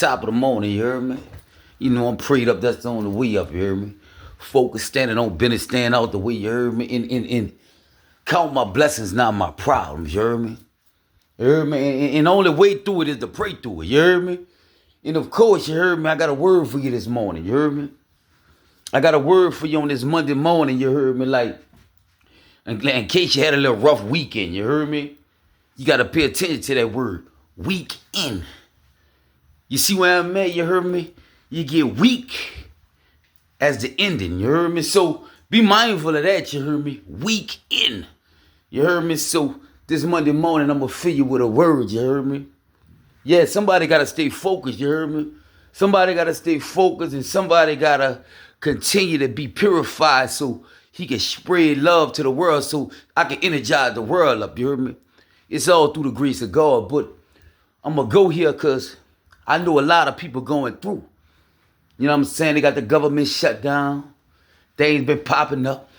Top of the morning, you heard me? You know I'm prayed up, that's the only way up, you heard me? Focus, standing on business, stand out the way, you heard me? And count my blessings, not my problems, you heard me? You heard me? And the only way through it is to pray through it, you heard me? And of course, you heard me, I got a word for you this morning, you heard me? I got a word for you on this Monday morning, you heard me? Like, in case you had a little rough weekend, you heard me? You got to pay attention to that word, weekend. You see where I'm at, you heard me? You get weak as the ending, you heard me? So be mindful of that, you heard me? Weekend, you heard me? So this Monday morning, I'm going to fill you with a word, you heard me? Yeah, somebody got to stay focused, you heard me? Somebody got to stay focused, and somebody got to continue to be purified so he can spread love to the world, so I can energize the world up, you heard me? It's all through the grace of God, but I'm going to go here because I know a lot of people going through. You know what I'm saying? They got the government shut down. Things been popping up.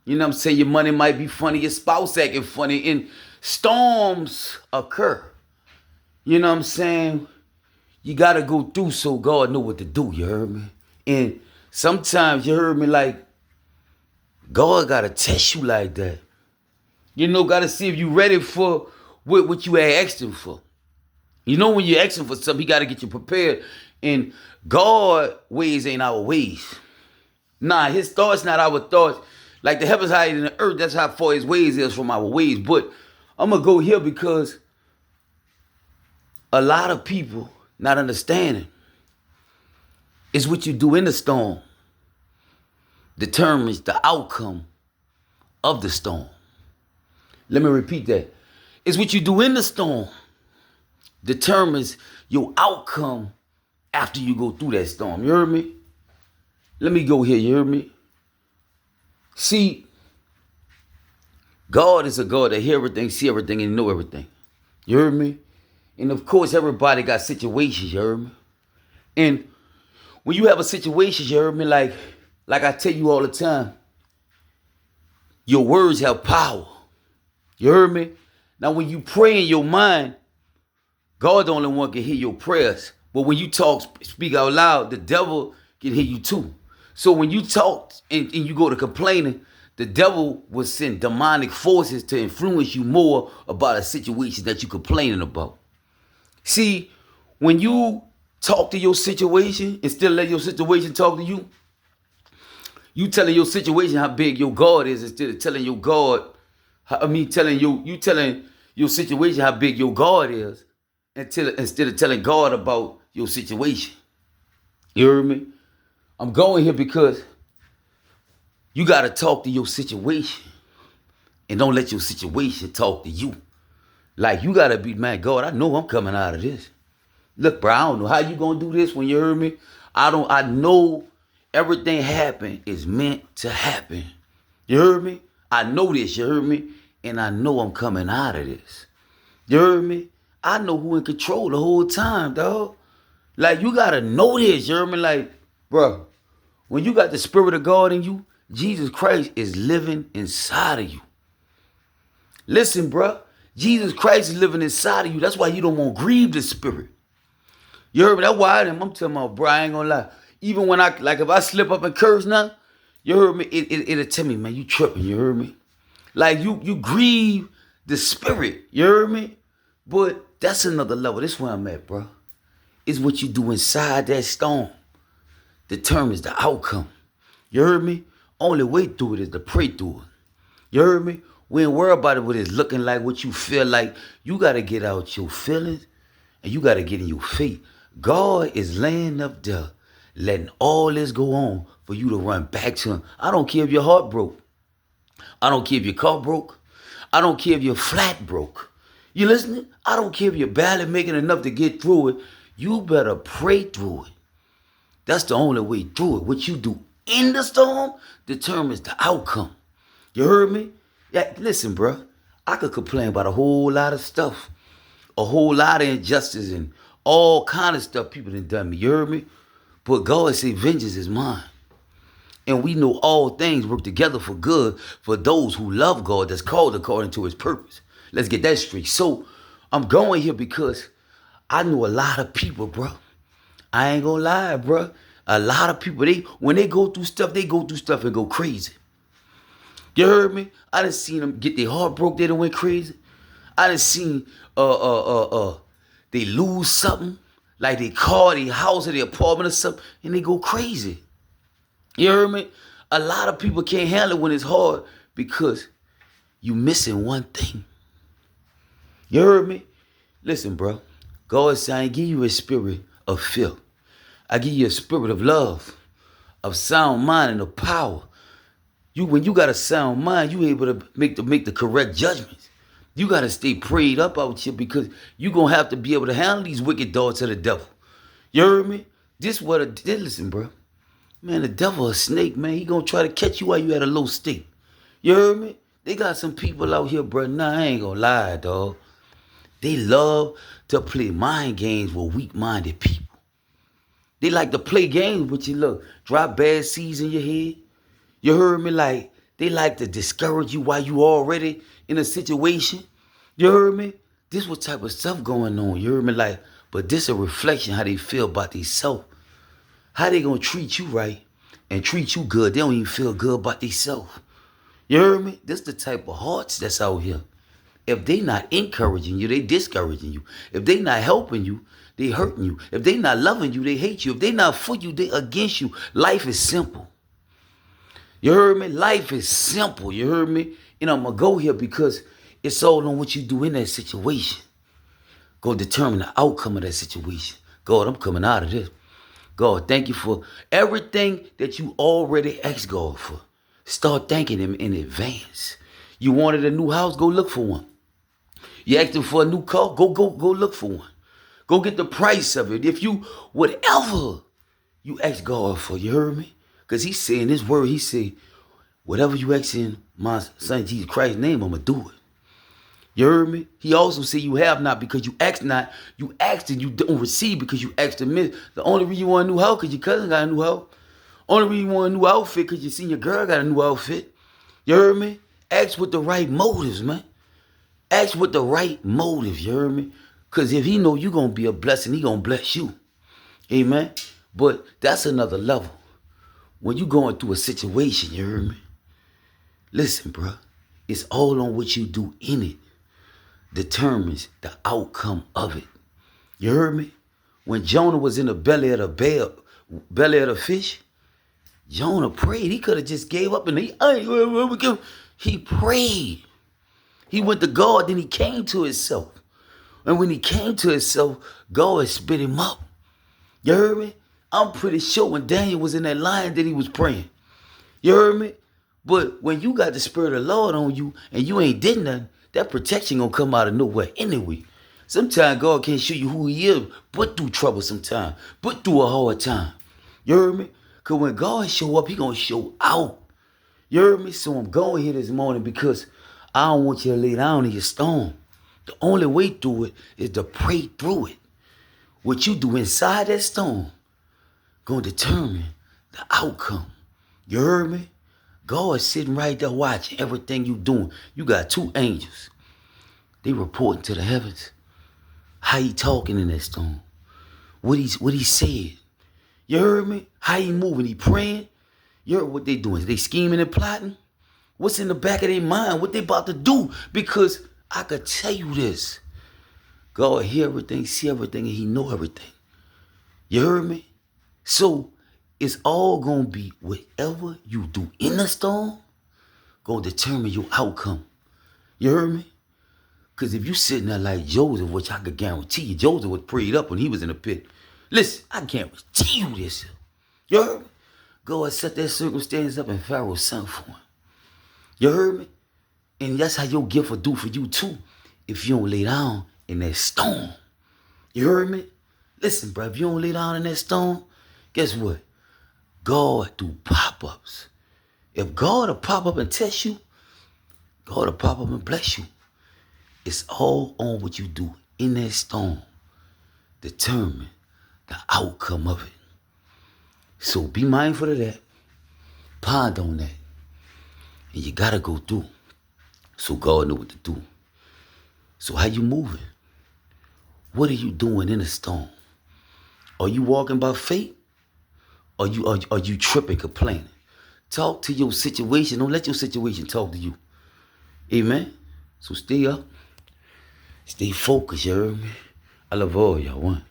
You know what I'm saying? Your money might be funny. Your spouse acting funny. And storms occur. You know what I'm saying? You got to go through so God know what to do. You heard me? And sometimes, you heard me, like, God got to test you like that. You know, got to see if you ready for what you asked him for. You know, when you're asking for something, he got to get you prepared. And God's ways ain't our ways. Nah, his thoughts not our thoughts. Like the heavens higher than the earth, that's how far his ways is from our ways. But I'm going to go here because a lot of people not understanding is what you do in the storm determines the outcome of the storm. Let me repeat that. It's what you do in the storm determines your outcome after you go through that storm. You heard me? Let me go here. You heard me? See, God is a God that hear everything, see everything, and know everything. You heard me? And of course, everybody got situations. You heard me? And when you have a situation, you heard me, like I tell you all the time, your words have power. You heard me? Now, when you pray in your mind, God the only one can hear your prayers. But when you speak out loud, the devil can hear you too. So when you talk and you go to complaining, the devil will send demonic forces to influence you more about a situation that you're complaining about. See, when you talk to your situation instead of let your situation talk to you, you telling your situation how big your God is instead of telling your God, telling your situation how big your God is instead of telling God about your situation. You heard me? I'm going here because you got to talk to your situation and don't let your situation talk to you. Like, you got to be, man, God, I know I'm coming out of this. Look, bro, I don't know how you going to do this when you heard me. I know everything happened is meant to happen. You heard me? I know this, you heard me? And I know I'm coming out of this. You heard me? I know who in control the whole time, dog. Like, you got to know this, you heard me? Like, bro, when you got the Spirit of God in you, Jesus Christ is living inside of you. Listen, bro, Jesus Christ is living inside of you. That's why you don't want to grieve the Spirit. You heard me? That's why I'm telling my bro, I ain't gonna lie. Even when if I slip up and curse now, you heard me, it'll tell me, man, you tripping, you heard me? Like, you grieve the Spirit, you heard me? But that's another level. This is where I'm at, bro. It's what you do inside that storm determines the outcome. You heard me? Only way through it is to pray through it. You heard me? We ain't worry about it what it's looking like, what you feel like. You got to get out your feelings and you got to get in your faith. God is laying up there, letting all this go on for you to run back to him. I don't care if your heart broke. I don't care if your car broke. I don't care if your flat broke. You listening? I don't care if you're barely making enough to get through it. You better pray through it. That's the only way through it. What you do in the storm determines the outcome. You heard me? Yeah, listen, bro. I could complain about a whole lot of stuff. A whole lot of injustice and all kind of stuff people done me. You heard me? But God say vengeance is mine. And we know all things work together for good for those who love God that's called according to his purpose. Let's get that straight. So I'm going here because I know a lot of people, bro. I ain't gonna lie, bruh. A lot of people, when they go through stuff, they go through stuff and go crazy. You heard me? I done seen them get their heart broke, they done went crazy. I done seen they lose something, like they car, their house, or their apartment or something, and they go crazy. You heard me? A lot of people can't handle it when it's hard because you missing one thing. You heard me? Listen, bro. God said, I ain't give you a spirit of fear. I give you a spirit of love, of sound mind, and of power. When you got a sound mind, you able to make the correct judgments. You got to stay prayed up out here because you going to have to be able to handle these wicked thoughts of the devil. You heard me? Listen, bro. Man, the devil a snake, man. He going to try to catch you while you at a low state. You heard me? They got some people out here, bro. Nah, I ain't going to lie, dog. They love to play mind games with weak-minded people. They like to play games with you. Look, drop bad seeds in your head. You heard me? Like, they like to discourage you while you already in a situation. You heard me? This what type of stuff going on. You heard me? Like, but this a reflection how they feel about themselves. How they gonna treat you right and treat you good. They don't even feel good about themselves. You heard me? This the type of hearts that's out here. If they not encouraging you, they discouraging you. If they not helping you, they hurting you. If they not loving you, they hate you. If they not for you, they against you. Life is simple. You heard me? Life is simple. You heard me? And I'm going to go here because it's all on what you do in that situation. Go determine the outcome of that situation. God, I'm coming out of this. God, thank you for everything that you already asked God for. Start thanking him in advance. You wanted a new house? Go look for one. You asked him for a new car? Go look for one. Go get the price of it. Whatever you ask God for, you heard me? Because he said in his word, he said, whatever you ask in my son Jesus Christ's name, I'm going to do it. You heard me? He also said you have not because you ask not. You asked and you don't receive because you asked to miss. The only reason you want a new house because your cousin got a new house. Only reason you want a new outfit because you seen your girl got a new outfit. You heard me? Ask with the right motives, man. Ask with the right motives, you heard me? Because if he know you going to be a blessing, he going to bless you. Amen? But that's another level. When you going through a situation, you heard me? Listen, bro. It's all on what you do in it. Determines the outcome of it. You heard me? When Jonah was in the belly of the fish, Jonah prayed. He could have just gave up and he prayed. He went to God, then he came to himself. And when he came to himself, God spit him up. You heard me? I'm pretty sure when Daniel was in that lion that he was praying. You heard me? But when you got the Spirit of the Lord on you and you ain't did nothing, that protection gonna come out of nowhere anyway. Sometimes God can't show you who he is, but through trouble sometimes, but through a hard time. You heard me? Because when God show up, he gonna show out. You heard me? So I'm going here this morning because I don't want you to lay down in your storm. The only way through it is to pray through it. What you do inside that storm gonna determine the outcome. You heard me? God is sitting right there watching everything you doing. You got two angels. They reporting to the heavens. How he talking in that storm. What he said. You heard me? How he moving? He praying? You heard what they doing? They scheming and plotting? What's in the back of their mind? What they about to do? Because I could tell you this. God hear everything, see everything, and he know everything. You heard me? So it's all going to be whatever you do in the storm going to determine your outcome. You heard me? Because if you sitting there like Joseph, which I could guarantee you, Joseph was prayed up when he was in the pit. Listen, I guarantee you this. You heard me? God set that circumstance up and Pharaoh sent for him. You heard me? And that's how your gift will do for you too if you don't lay down in that storm. You heard me? Listen, bro, if you don't lay down in that storm, guess what? God do pop-ups. If God will pop up and test you, God will pop up and bless you. It's all on what you do in that storm. Determine the outcome of it. So be mindful of that. Ponder on that. And you got to go through. So God know what to do. So how you moving? What are you doing in the storm? Are you walking by faith? Or are you tripping, complaining? Talk to your situation. Don't let your situation talk to you. Amen. So stay up. Stay focused, you heard me? I love all y'all. One.